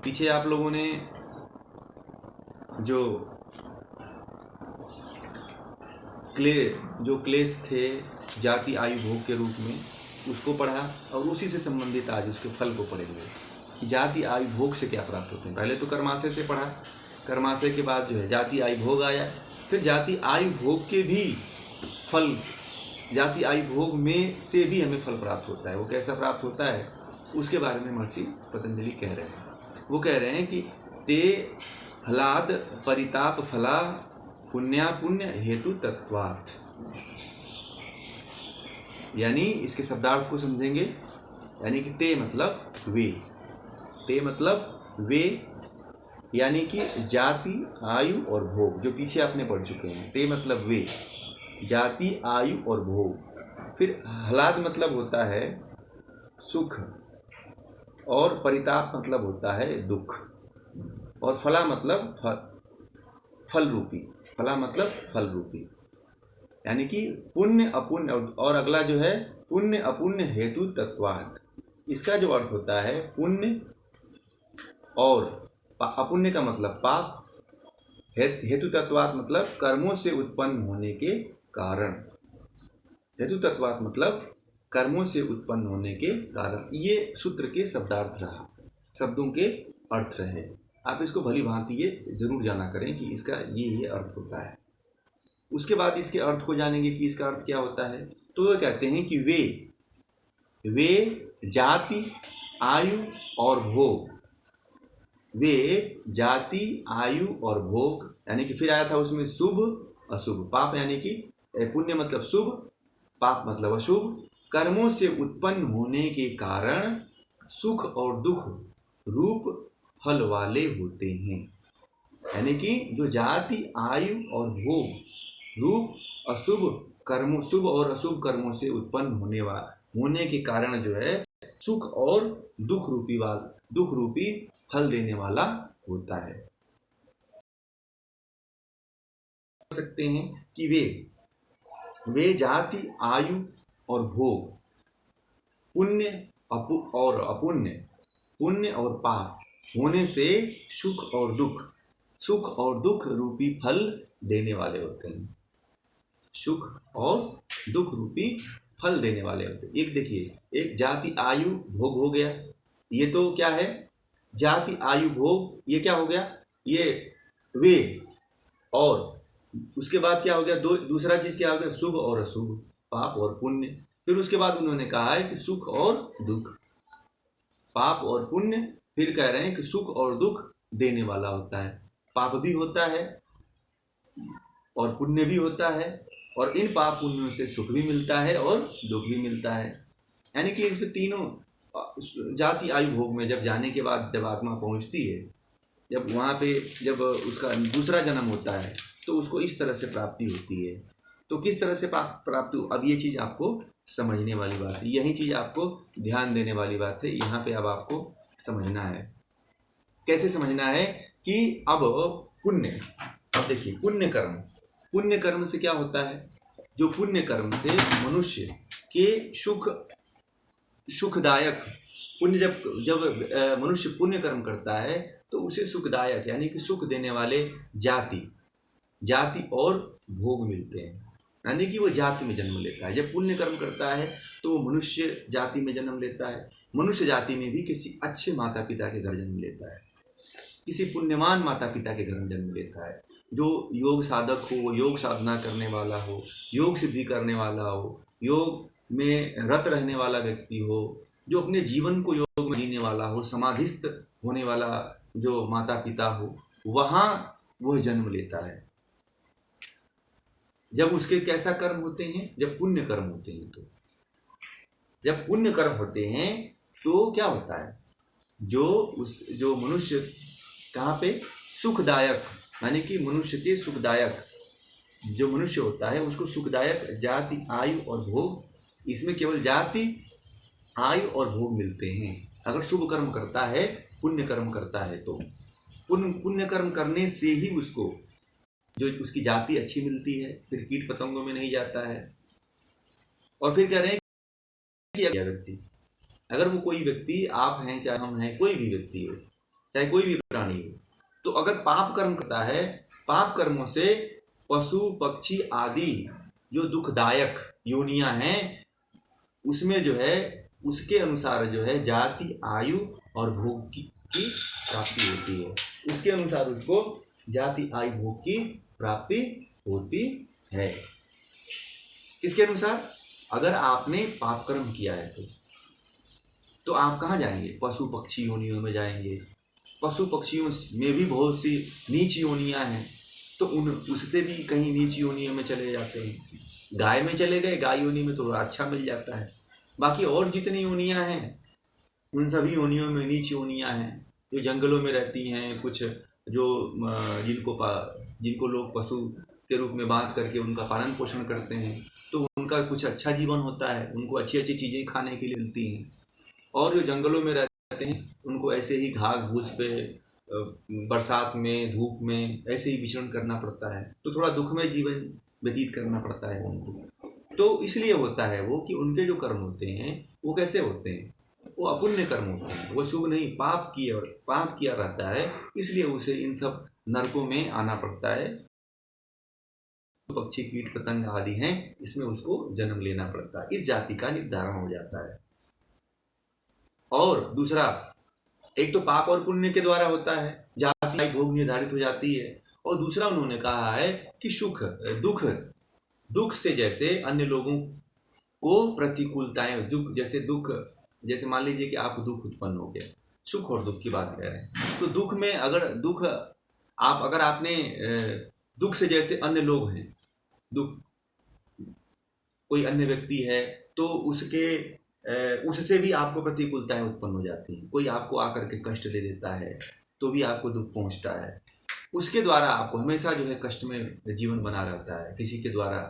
पीछे आप लोगों ने जो क्लेश थे जाति आयु भोग के रूप में, उसको पढ़ा और उसी से संबंधित आज उसके फल को पढ़ेंगे कि जाति आयु भोग से क्या प्राप्त होते हैं। पहले तो कर्माशय से पढ़ा, कर्माशय के बाद जो है जाति आयु भोग आया, फिर जाति आयु भोग के भी फल, जाति आयु भोग में से भी हमें फल प्राप्त होता है। वो कैसा प्राप्त होता है उसके बारे में महर्षि पतंजलि कह रहे हैं। वो कह रहे हैं कि ते हलाद परिताप फला पुण्या पुण्य हेतु तत्वात्, यानी इसके शब्दार्थ को समझेंगे। यानी कि ते मतलब वे, ते मतलब वे, यानी कि जाति आयु और भोग, जो पीछे आपने पढ़ चुके हैं। ते मतलब वे, जाति आयु और भोग। फिर हलाद मतलब होता है सुख, और परिताप मतलब होता है दुख, और फला मतलब फल रूपी, फला मतलब फल रूपी, यानी कि पुण्य अपुण्य। और अगला जो है पुण्य अपुण्य हेतु तत्वात्, इसका जो अर्थ होता है पुण्य और अपुण्य का मतलब पाप, हेतु तत्वात् मतलब कर्मों से उत्पन्न होने के कारण, हेतु तत्वात् मतलब कर्मों से उत्पन्न होने के कारण। ये सूत्र के शब्दार्थ रहा, शब्दों के अर्थ रहे। आप इसको भली भांति ये जरूर जाना करें कि इसका ये अर्थ होता है। उसके बाद इसके अर्थ को जानेंगे कि इसका अर्थ क्या होता है। तो वो कहते हैं कि वे जाति आयु और भोग, वे जाति आयु और भोग, यानी कि फिर आया था उसमें शुभ अशुभ, पाप यानी कि पुण्य मतलब शुभ, पाप मतलब अशुभ, कर्मों से उत्पन्न होने के कारण सुख और दुख रूप फल वाले होते हैं। यानी कि जो जाति आयु और भोग रूप अशुभ कर्मों, शुभ और अशुभ कर्मों से उत्पन्न होने के कारण जो है सुख और दुख रूपी फल देने वाला होता है। सकते हैं कि वे जाति आयु और भोग, पुण्य और अपुण्य, पुण्य और पाप होने से सुख और दुख रूपी फल देने वाले होते हैं। सुख और दुख रूपी फल देने वाले होते हैं। एक देखिए, एक जाति आयु भोग हो गया, ये तो क्या है, जाति आयु भोग, ये क्या हो गया, ये वे, और उसके बाद क्या हो गया, दूसरा चीज क्या हो गया, शुभ और अशुभ, पाप और पुण्य। फिर उसके बाद उन्होंने कहा है कि सुख और दुख, पाप और पुण्य। फिर कह रहे हैं कि सुख और दुख देने वाला होता है, पाप भी होता है और पुण्य भी होता है, और इन पाप पुण्यों से सुख भी मिलता है और दुख भी मिलता है। यानी कि इस तीनों जाति आयु भोग में जब जाने के बाद जब आत्मा पहुंचती है, जब वहाँ पे जब उसका दूसरा जन्म होता है, तो उसको इस तरह से प्राप्ति होती है। तो किस तरह से प्राप्ति, अब ये चीज़ आपको समझने वाली बात है, यही चीज़ आपको ध्यान देने वाली बात है। यहाँ पे अब आपको समझना है, कैसे समझना है कि अब पुण्य, अब देखिए पुण्य कर्म से क्या होता है, जो पुण्य कर्म से मनुष्य के सुखदायक, पुण्य जब मनुष्य पुण्य कर्म करता है तो उसे सुखदायक यानी कि सुख देने वाले जाति और भोग मिलते हैं। यानी कि वो जाति में जन्म लेता है। जब पुण्य कर्म करता है तो वो मनुष्य जाति में जन्म लेता है। मनुष्य जाति में भी किसी अच्छे माता पिता के घर जन्म लेता है, किसी पुण्यमान माता पिता के घर में जन्म लेता है, जो योग साधक हो, योग साधना करने वाला हो, योग सिद्धि करने वाला हो, योग में रत रहने वाला व्यक्ति हो, जो अपने जीवन को योग में जीने वाला हो, समाधिस्थ होने वाला जो माता पिता हो, वहाँ वह जन्म लेता है। जब उसके कैसा कर्म होते हैं, जब पुण्य कर्म होते हैं, तो जब पुण्य कर्म होते हैं तो क्या होता है, जो मनुष्य कहाँ पे सुखदायक, यानी कि मनुष्य के सुखदायक जो मनुष्य होता है उसको सुखदायक जाति आयु और भोग, इसमें केवल जाति आयु और भोग मिलते हैं। अगर शुभ कर्म करता है, पुण्य कर्म करता है, तो पुण्य कर्म करने से ही उसको जो उसकी जाति अच्छी मिलती है, फिर कीट पतंगों में नहीं जाता है। और फिर कह रहे हैं कि व्यक्ति, अगर वो कोई व्यक्ति, आप हैं चाहे हम हैं, कोई भी व्यक्ति हो, चाहे कोई भी प्राणी हो। तो अगर पाप कर्म करता है, पाप कर्मों से पशु पक्षी आदि जो दुखदायक योनियां हैं, उसमें जो है उसके अनुसार जो है जाति, आयु और भोग की प्राप्ति होती है। उसके अनुसार उसको जाति, आयु, भोग की प्राप्ति होती है। किसके अनुसार? अगर आपने पाप कर्म किया है तो आप कहाँ जाएंगे? पशु पक्षी योनियों में जाएंगे। पशु पक्षियों में भी बहुत सी नीच योनियां हैं, तो उससे भी कहीं नीच योनियों में चले जाते हैं। गाय में चले गए, गाय योनि में थोड़ा अच्छा मिल जाता है। बाकी और जितनी योनियां हैं उन सभी योनियों में नीच योनियां हैं, जो जंगलों में रहती हैं, कुछ जो जिनको लोग पशु के रूप में बांध करके उनका पालन पोषण करते हैं, तो उनका कुछ अच्छा जीवन होता है, उनको अच्छी अच्छी चीज़ें खाने के लिए मिलती हैं। और जो जंगलों में रहते हैं उनको ऐसे ही घास भूस पे बरसात में, धूप में ऐसे ही विचरण करना पड़ता है, तो थोड़ा दुखमय जीवन व्यतीत करना पड़ता है उनको। तो इसलिए होता है वो कि उनके जो कर्म होते हैं वो कैसे होते हैं? वो अपुण्य कर्म होते हैं, वो शुभ नहीं, पाप किया रहता है, इसलिए उसे इन सब नरकों में आना पड़ता है। पक्षी, कीट, पतंग आदि हैं, इसमें उसको जन्म लेना पड़ता है। इस जाति का निर्धारण हो जाता है। और दूसरा, एक तो पाप और पुण्य के द्वारा होता है, जाति भोग निर्धारित हो जाती है। और दूसरा उन्होंने कहा है कि दुख से जैसे अन्य लोगों को प्रतिकूलताएं, जैसे मान लीजिए कि आपको दुख उत्पन्न हो गया, सुख और दुख की बात कह रहे हैं, तो दुख में अगर आपने दुख से जैसे अन्य लोग हैं, कोई अन्य व्यक्ति है, तो उससे भी आपको प्रतिकूलताएं उत्पन्न हो जाती हैं। कोई आपको आकर के कष्ट दे देता है तो भी आपको दुख पहुंचता है, उसके द्वारा आपको हमेशा जो है कष्ट में जीवन बना रहता है किसी के द्वारा।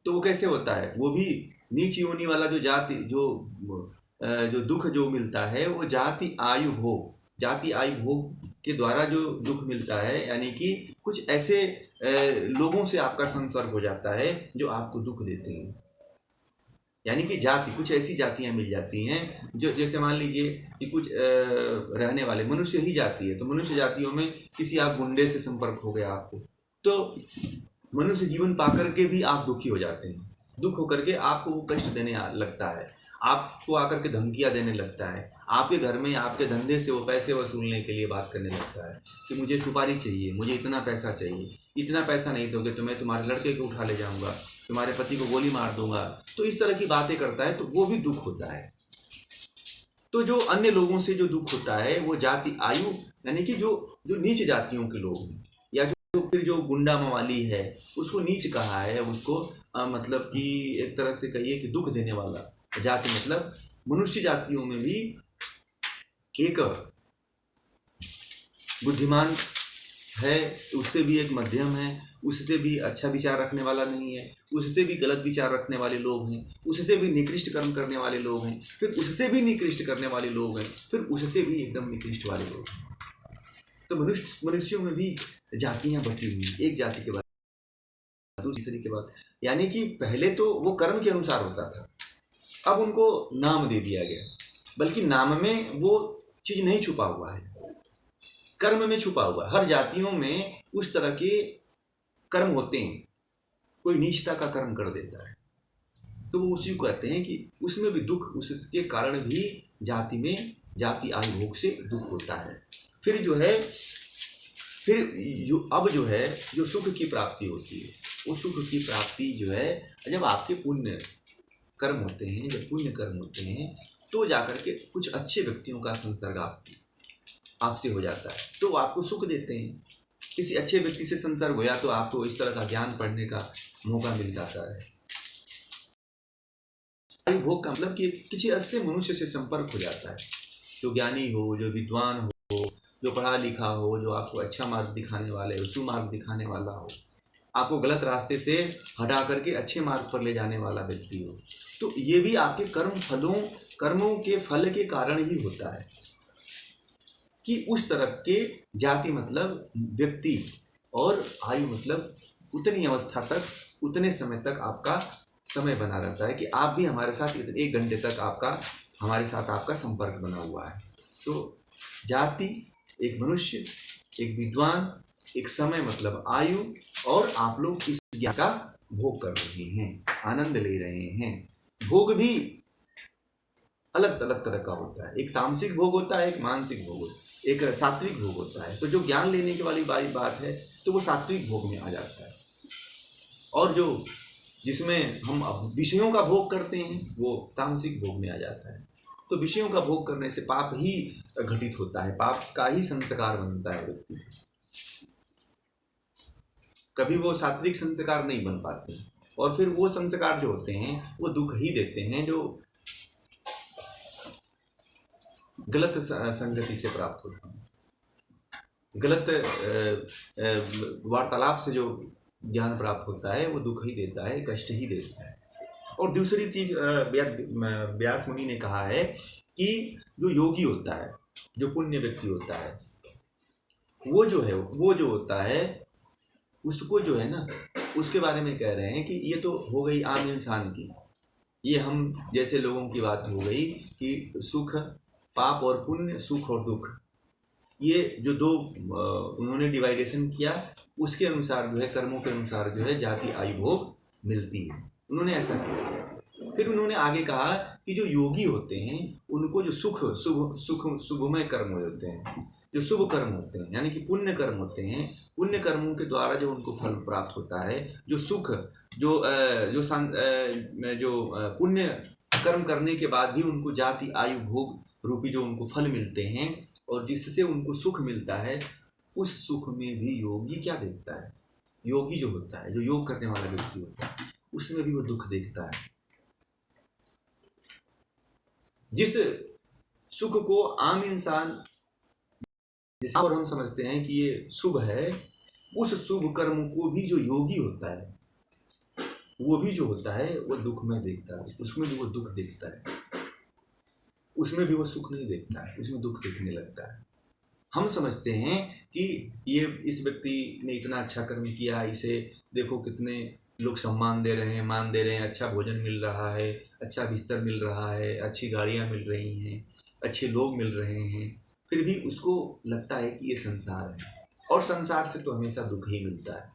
तो वो कैसे होता है? वो भी नीच योनि वाला जो दुख जो मिलता है, वो जाति आयु भोग के द्वारा जो दुख मिलता है, यानी कि कुछ ऐसे लोगों से आपका संसर्ग हो जाता है जो आपको दुख देते हैं। यानी कि कुछ ऐसी जातियां मिल जाती हैं जो, जैसे मान लीजिए कि कुछ रहने वाले मनुष्य ही जाति है, तो मनुष्य जातियों में किसी आप गुंडे से संपर्क हो गया आपको, तो मनुष्य जीवन पाकर के भी आप दुखी हो जाते हैं। दुख होकर के आपको वो कष्ट देने लगता है, आपको आकर के धमकियां देने लगता है, आपके घर में आपके धंधे से वो पैसे वसूलने के लिए बात करने लगता है कि मुझे सुपारी चाहिए, मुझे इतना पैसा चाहिए, इतना पैसा नहीं दोगे तो मैं तुम्हारे लड़के को उठा ले जाऊंगा, तुम्हारे पति को गोली मार दूंगा। तो इस तरह की बातें करता है, तो वो भी दुख होता है। तो जो अन्य लोगों से जो दुख होता है वो जाति आयु, यानी कि जो नीच जातियों के लोग हैं, या फिर जो गुंडा मवाली है उसको नीच कहा है, उसको मतलब कि एक तरह से कहिए कि दुख देने वाला जाति। मतलब मनुष्य जातियों में भी एक बुद्धिमान है, उससे भी एक मध्यम है, उससे भी अच्छा विचार रखने वाला नहीं है, उससे भी गलत विचार रखने वाले लोग हैं, उससे भी निकृष्ट कर्म करने वाले लोग हैं, फिर उससे भी निकृष्ट करने वाले लोग हैं, फिर उससे भी एकदम निकृष्ट वाले लोग हैं। तो मनुष्यों में भी जातियां बटी हुई, एक जाति के बाद दूसरी के बाद, यानी कि पहले तो वो कर्म के अनुसार होता था, अब उनको नाम दे दिया गया, बल्कि नाम में वो चीज नहीं छुपा हुआ है, कर्म में छुपा हुआ है। हर जातियों में उस तरह के कर्म होते हैं, कोई नीचता का कर्म कर देता है तो वो उसी को कहते हैं कि उसमें भी दुख, उसके कारण भी जाति में जाति आयु भोग से दुख होता है। फिर जो सुख की प्राप्ति होती है, वो सुख की प्राप्ति जो है जब आपके पुण्य कर्म होते हैं, तो जाकर के कुछ अच्छे व्यक्तियों का संसर्ग आपसे हो जाता है, तो वो आपको सुख देते हैं। किसी अच्छे व्यक्ति से संसर्ग होया तो आपको इस तरह का ज्ञान पढ़ने का मौका मिल जाता है। आयु भोग का मतलब कि किसी अच्छे मनुष्य से संपर्क हो जाता है, जो ज्ञानी हो, जो विद्वान हो, जो पढ़ा लिखा हो, जो आपको अच्छा मार्ग दिखाने वाले, सुमार्ग दिखाने वाला हो, आपको गलत रास्ते से हटा करके अच्छे मार्ग पर ले जाने वाला व्यक्ति हो। तो ये भी आपके कर्मों के फल के कारण ही होता है कि उस तरह के जाति मतलब व्यक्ति और आयु मतलब उतनी अवस्था तक, उतने समय तक आपका समय बना रहता है कि आप भी हमारे साथ 1 घंटे तक हमारे साथ आपका संपर्क बना हुआ है। तो जाति, एक मनुष्य, एक विद्वान, एक समय मतलब आयु, और आप लोग इस ज्ञान का भोग कर रहे हैं, आनंद ले रहे हैं। भोग भी अलग अलग तरह का होता है, एक तामसिक भोग होता है, एक मानसिक भोग होता है, एक सात्विक भोग होता है। तो जो ज्ञान लेने की वाली बात है तो वो सात्विक भोग में आ जाता है, और जो जिसमें हम विषयों का भोग करते हैं वो तामसिक भोग में आ जाता है। तो विषयों का भोग करने से पाप ही घटित होता है, पाप का ही संस्कार बनता है व्यक्ति, कभी वो सात्विक संस्कार नहीं बन पाते। और फिर वो संस्कार जो होते हैं वो दुख ही देते हैं, जो गलत संगति से प्राप्त होते हैं, गलत वार्तालाप से जो ज्ञान प्राप्त होता है वो दुख ही देता है, कष्ट ही देता है। और दूसरी चीज व्यास मुनि ने कहा है कि जो योगी होता है, जो पुण्य व्यक्ति होता है, वो जो होता है उसको जो है ना, उसके बारे में कह रहे हैं कि ये तो हो गई आम इंसान की, ये हम जैसे लोगों की बात हो गई कि सुख, पाप और पुण्य, सुख और दुख, ये जो दो उन्होंने डिवाइडेशन किया, उसके अनुसार जो है, कर्मों के अनुसार जो है जाति आयु भोग मिलती है, उन्होंने ऐसा किया। फिर उन्होंने आगे कहा कि जो योगी होते हैं उनको जो शुभमय कर्म होते हैं, जो शुभ कर्म होते हैं, यानी कि पुण्य कर्म होते हैं, पुण्य कर्मों के द्वारा जो उनको फल प्राप्त होता है, जो सुख, जो पुण्य कर्म करने के बाद भी उनको जाति आयु भोग रूपी जो उनको फल मिलते हैं और जिससे उनको सुख मिलता है, उस सुख में भी योगी क्या देखता है, योगी जो होता है, जो योग करने वाला व्यक्ति होता है, उसमें भी वो दुख देखता है। जिस सुख को आम इंसान और हम समझते हैं कि ये शुभ है, उस शुभ कर्म को भी जो योगी होता है वो भी जो होता है वो दुख में देखता है, उसमें भी वो दुख देखता है, उसमें भी वो सुख नहीं देखता है, उसमें दुख देखने लगता है। हम समझते हैं कि ये इस व्यक्ति ने इतना अच्छा कर्म किया, इसे देखो कितने लोग सम्मान दे रहे हैं, मान दे रहे हैं, अच्छा भोजन मिल रहा है, अच्छा बिस्तर मिल रहा है, अच्छी गाड़ियाँ मिल रही हैं, अच्छे लोग मिल रहे हैं, फिर भी उसको लगता है कि ये संसार है, और संसार से तो हमेशा दुख ही मिलता है।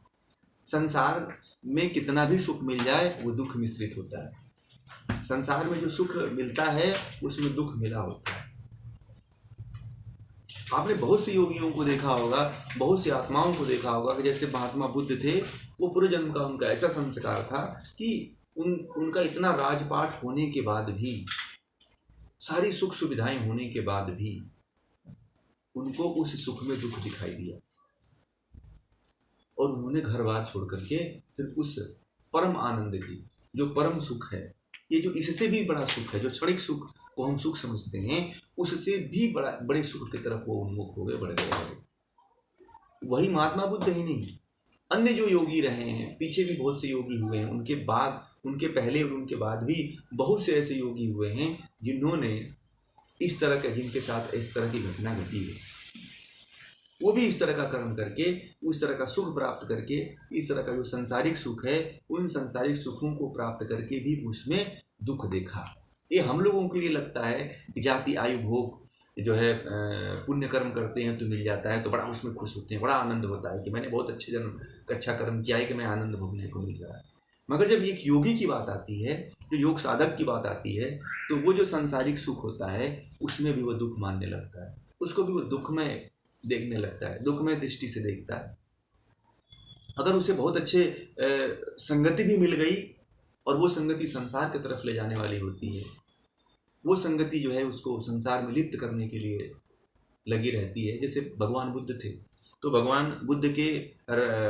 संसार में कितना भी सुख मिल जाए वो दुख मिश्रित होता है, संसार में जो सुख मिलता है उसमें दुख मिला होता है। आपने बहुत से योगियों को देखा होगा, बहुत सी आत्माओं को देखा होगा कि जैसे महात्मा बुद्ध थे, वो पूर्व जन्म का उनका ऐसा संस्कार था कि उनका इतना राजपाट होने के बाद भी, सारी सुख सुविधाएं होने के बाद भी उनको उस सुख में दुख दिखाई दिया, और उन्होंने घर बार छोड़ करके फिर उस परम आनंद की, जो परम सुख है, ये जो इससे भी बड़ा सुख है, जो क्षणिक सुख को हम सुख समझते हैं, उससे भी बड़े सुख की तरफ वो उन्मुख हो गए, बड़े। वही महात्मा बुद्ध ही नहीं, अन्य जो योगी रहे हैं, पीछे भी बहुत से योगी हुए हैं, उनके बाद, उनके पहले और उनके बाद भी बहुत से ऐसे योगी हुए हैं जिन्होंने इस तरह के, जिनके साथ इस तरह की घटना घटी है, वो भी इस तरह का कर्म करके, उस तरह का सुख प्राप्त करके, इस तरह का जो सांसारिक सुख है, उन सांसारिक सुखों को प्राप्त करके भी उसमें दुख देखा। ये हम लोगों के लिए लगता है कि जाति आयु भोग जो है, पुण्य कर्म करते हैं तो मिल जाता है, तो बड़ा उसमें खुश होते हैं, बड़ा आनंद होता है कि मैंने बहुत अच्छे जन्म अच्छा कर्म किया है कि मैं आनंद भोगने को मिल रहा है। मगर जब एक योगी की बात आती है, जो योग साधक की बात आती है, तो वो जो सांसारिक सुख होता है उसमें भी वो दुख मानने लगता है, उसको भी वो दुख में देखने लगता है, दुखमय दृष्टि से देखता है। अगर उसे बहुत अच्छे संगति भी मिल गई और वो संगति संसार की तरफ ले जाने वाली होती है, वो संगति जो है उसको संसार में लिप्त करने के लिए लगी रहती है। जैसे भगवान बुद्ध थे, तो भगवान बुद्ध के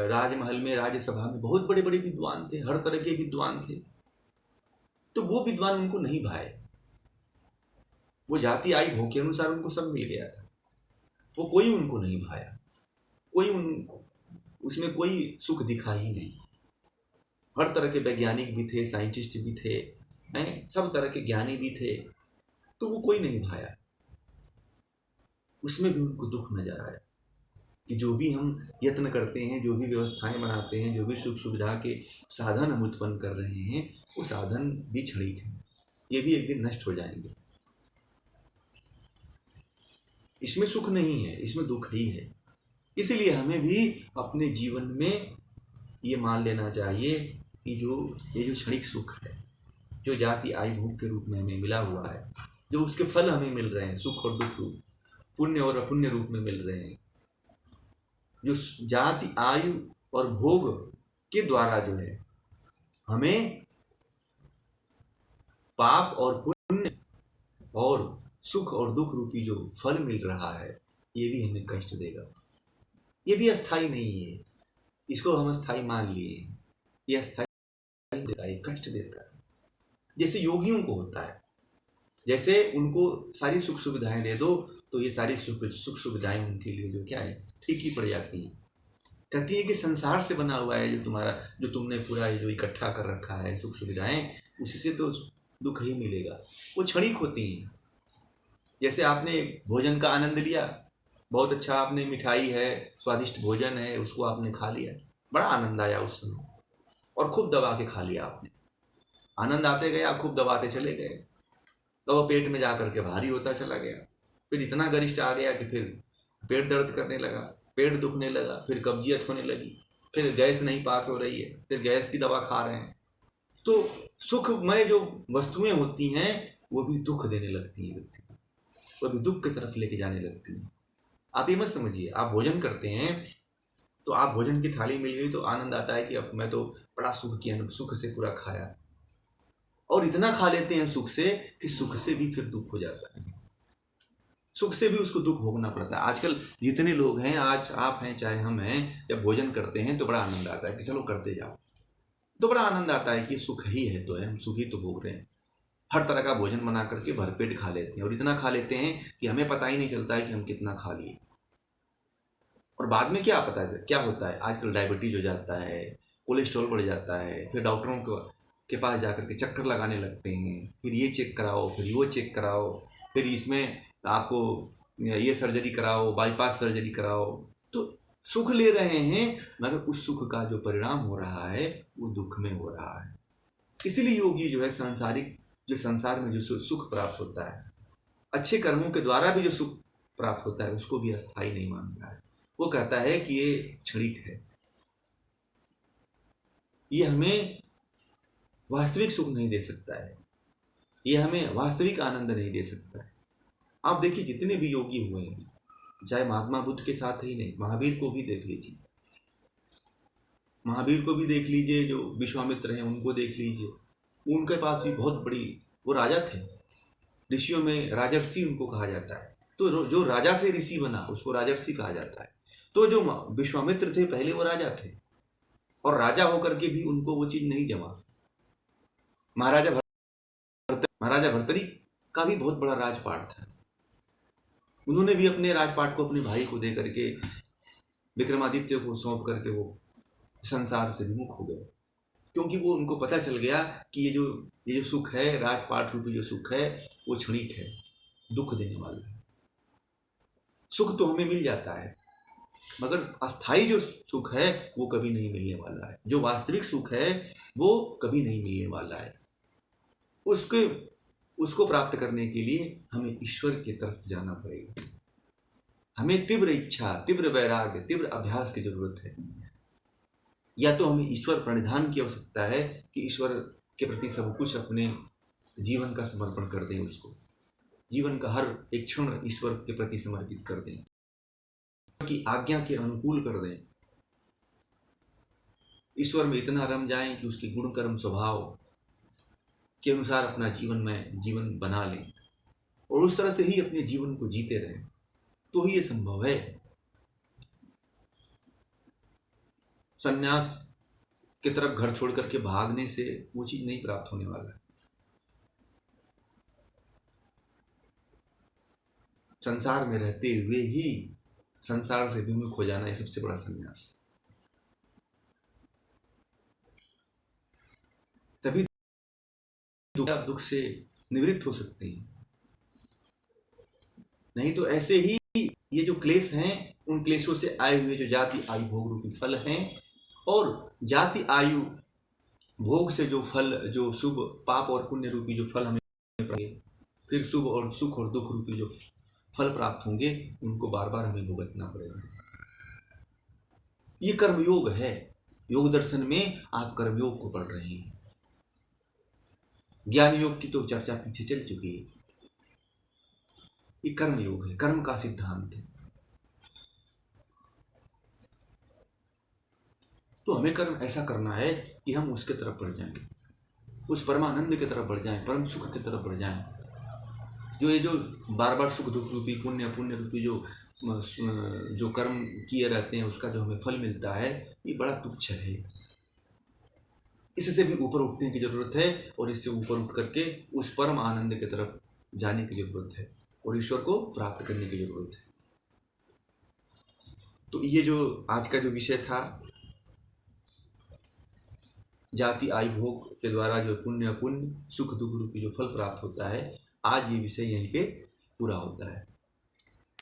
राजमहल में, राज्यसभा में बहुत बड़े बड़े विद्वान थे, हर तरह के विद्वान थे, तो वो विद्वान उनको नहीं भाए, वो जाति आई भोग के अनुसार उनको सब मिल गया था, वो कोई उनको नहीं भाया, कोई उसमें कोई सुख दिखा ही नहीं। हर तरह के वैज्ञानिक भी थे, साइंटिस्ट भी थे, सब तरह के ज्ञानी भी थे, तो वो कोई नहीं भाया, उसमें भी उनको दुख नजर आया कि जो भी हम यत्न करते हैं, जो भी व्यवस्थाएं बनाते हैं, जो भी सुख सुविधा के साधन हम उत्पन्न कर रहे हैं, वो साधन भी क्षणिक हैं, ये भी एक दिन नष्ट हो जाएंगे। इसमें सुख नहीं है, इसमें दुख ही है। इसलिए हमें भी अपने जीवन में ये मान लेना चाहिए कि ये जो क्षणिक सुख है, जो जाति आयु भोग के रूप में हमें मिला हुआ है, जो उसके फल हमें मिल रहे हैं सुख और दुख रूप, पुण्य और अपुण्य रूप में मिल रहे हैं, जो जाति आयु और भोग के द्वारा जो है हमें पाप और पुण्य और सुख और दुख रूपी जो फल मिल रहा है, ये भी हमें कष्ट देगा। ये भी अस्थाई नहीं है, इसको हम अस्थाई मान लिए। ये अस्थाई देता है, कष्ट देता है। जैसे योगियों को होता है, जैसे उनको सारी सुख सुविधाएं दे दो तो ये सारी सुख सुविधाएं उनके लिए जो क्या है, ठीक ही पड़ जाती हैं। कहती है कि संसार से बना हुआ है जो तुम्हारा, जो तुमने पूरा जो इकट्ठा कर रखा है सुख सुविधाएं, उसी से तो दुख ही मिलेगा। वो क्षणिक होती हैं। जैसे आपने भोजन का आनंद लिया, बहुत अच्छा, आपने मिठाई है, स्वादिष्ट भोजन है, उसको आपने खा लिया, बड़ा आनंद आया उस समय और खूब दबा के खा लिया आपने। आनंद आते गया, खूब दबाते चले गए, तो वो पेट में जा करके भारी होता चला गया। फिर इतना गरिष्ठ आ गया कि फिर पेट दर्द करने लगा, पेट दुखने लगा, फिर कब्जियत होने लगी, फिर गैस नहीं पास हो रही है, फिर गैस की दवा खा रहे हैं। तो सुखमय जो वस्तुएं होती हैं वो भी दुख देने लगती हैं व्यक्ति को, वो भी दुख की तरफ लेके जाने लगती हैं। आप ये मत समझिए, आप भोजन करते हैं तो आप भोजन की थाली मिल गई तो आनंद आता है कि अब मैं तो बड़ा सुख से पूरा खाया, और इतना खा लेते हैं सुख से कि सुख से भी फिर दुख हो जाता है, सुख से भी उसको दुख भोगना पड़ता है। आजकल जितने लोग हैं, आज आप हैं चाहे हम हैं, जब भोजन करते हैं तो बड़ा आनंद आता है कि चलो करते जाओ, तो बड़ा आनंद आता है कि सुख ही है, तो है, हम सुख ही तो भोग रहे हैं। हर तरह का भोजन बना करके भरपेट खा लेते हैं, और इतना खा लेते हैं कि हमें पता ही नहीं चलता है कि हम कितना खा लिए। और बाद में क्या पता है क्या होता है, आजकल डायबिटीज हो जाता है, कोलेस्ट्रॉल बढ़ जाता है, फिर डॉक्टरों के पास जाकर के चक्कर लगाने लगते हैं, फिर ये चेक कराओ, फिर वो चेक कराओ, फिर इसमें आपको ये सर्जरी कराओ, बाईपास सर्जरी कराओ। तो सुख ले रहे हैं, मगर उस सुख का जो परिणाम हो रहा है वो दुख में हो रहा है। इसीलिए योगी जो है सांसारिक, जो संसार में जो सुख प्राप्त होता है, अच्छे कर्मों के द्वारा भी जो सुख प्राप्त होता है, उसको भी अस्थाई नहीं मानता है। वो कहता है कि ये क्षणिक है, ये हमें वास्तविक सुख नहीं दे सकता है, ये हमें वास्तविक आनंद नहीं दे सकता है। आप देखिए जितने भी योगी हुए हैं, चाहे महात्मा बुद्ध के साथ ही नहीं, महावीर को भी देख लीजिए, महावीर को भी देख लीजिए, जो विश्वामित्र हैं उनको देख लीजिए, उनके पास भी बहुत बड़ी, वो राजा थे, ऋषियों में राजर्षि उनको कहा जाता है। तो जो राजा से ऋषि बना उसको राजर्षि कहा जाता है। तो जो विश्वामित्र थे पहले वो राजा थे, और राजा होकर के भी उनको वो चीज नहीं जमा। महाराजा भर्तरी का भी बहुत बड़ा राजपाट था, उन्होंने भी अपने राजपाट को अपने भाई को दे करके, विक्रमादित्य को सौंप करके वो संसार से विमुख हो गए, क्योंकि वो उनको पता चल गया कि ये जो सुख है, राजपाट रूपी जो सुख है, वो क्षणिक है, दुख देने वाला है। सुख तो हमें मिल जाता है, मगर अस्थाई जो सुख है वो कभी नहीं मिलने वाला है। जो वास्तविक सुख है वो कभी नहीं मिलने वाला है। उसको प्राप्त करने के लिए हमें ईश्वर की तरफ जाना पड़ेगा। हमें तीव्र इच्छा, तीव्र वैराग्य, तीव्र अभ्यास की जरूरत है। या तो हमें ईश्वर प्रणिधान की आवश्यकता है कि ईश्वर के प्रति सब कुछ अपने जीवन का समर्पण कर दें, उसको जीवन का हर एक क्षण ईश्वर के प्रति समर्पित कर दें, की आज्ञा के अनुकूल कर दें, ईश्वर में इतना रम जाएं कि उसके गुण कर्म स्वभाव के अनुसार अपना जीवन बना लें, और उस तरह से ही अपने जीवन को जीते रहें, तो ही ये संभव है। संन्यास की तरफ घर छोड़ करके भागने से वो चीज नहीं प्राप्त होने वाला है। संसार में रहते हुए ही संसार से विमुख हो जाना, ये सबसे बड़ा संन्यास है। तभी दुख से निवृत्त हो सकते हैं, नहीं तो ऐसे ही ये जो क्लेश हैं, उन क्लेशों से आए हुए जो जाति आयु भोग रूपी फल हैं, और जाति आयु भोग से जो फल, जो शुभ पाप और पुण्य रूपी जो फल हमें, फिर शुभ और सुख और दुख रूपी जो फल प्राप्त होंगे उनको बार बार हमें भुगतना पड़ेगा। ये कर्मयोग है। योग दर्शन में आप कर्मयोग को पढ़ रहे हैं। ज्ञान योग की तो चर्चा पीछे चल चुकी है। ये कर्मयोग है, कर्म का सिद्धांत है। तो हमें कर्म ऐसा करना है कि हम उसके तरफ बढ़ जाएं, उस परमानंद की तरफ बढ़ जाएं, परम सुख की तरफ बढ़ जाएं। जो बार बार सुख दुख रूपी पुण्य रूपी जो कर्म किए रहते हैं उसका जो हमें फल मिलता है ये बड़ा तुच्छ है। इससे भी ऊपर उठने की जरूरत है और इससे ऊपर उठ करके उस परम आनंद की तरफ जाने की जरूरत है और ईश्वर को प्राप्त करने की जरूरत है। तो ये जो आज का जो विषय था, जाति आयु भोग के द्वारा जो पुण्य सुख दुख रूपी जो फल प्राप्त होता है, आज ये विषय यहीं पे पूरा होता है।